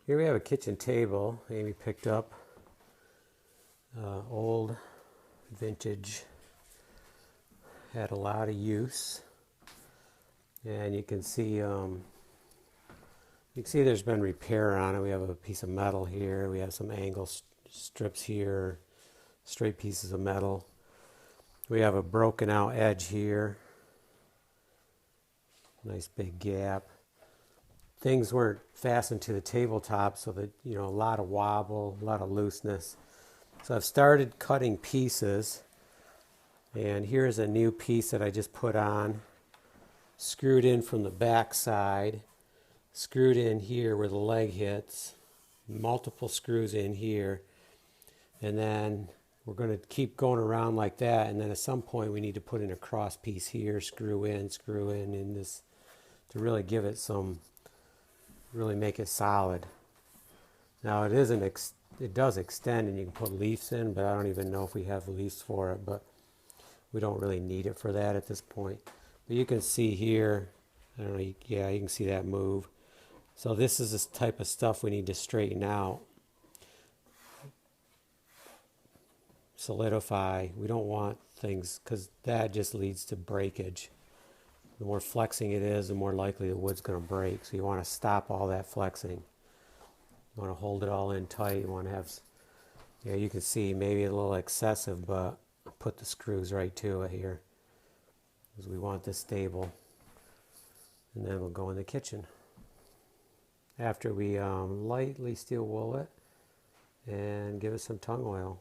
Here we have a kitchen table Amy picked up, old vintage, had a lot of use, and you can see there's been repair on it. We have a piece of metal here, we have some angle strips here, straight pieces of metal. We have a broken out edge here, nice big gap. Things weren't fastened to the tabletop, so that, a lot of wobble, a lot of looseness. So I've started cutting pieces, and here's a new piece that I just put on, screwed in from the back side, screwed in here where the leg hits, multiple screws in here, and then we're going to keep going around like that, and then at some point we need to put in a cross piece here, screw in this to really give it some, really make it solid. Now it does extend, and you can put leaves in, but I don't even know if we have leaves for it, but we don't really need it for that at this point. But you can see here, I don't know, yeah, you can see that move. So this is the type of stuff we need to straighten out. Solidify. We don't want things, because that just leads to breakage. The more flexing it is, the more likely the wood's going to break. So you want to stop all that flexing. You want to hold it all in tight. You want to have, you can see maybe a little excessive, but put the screws right to it here, because we want this stable. And then we'll go in the kitchen after we lightly steel wool it and give it some tung oil.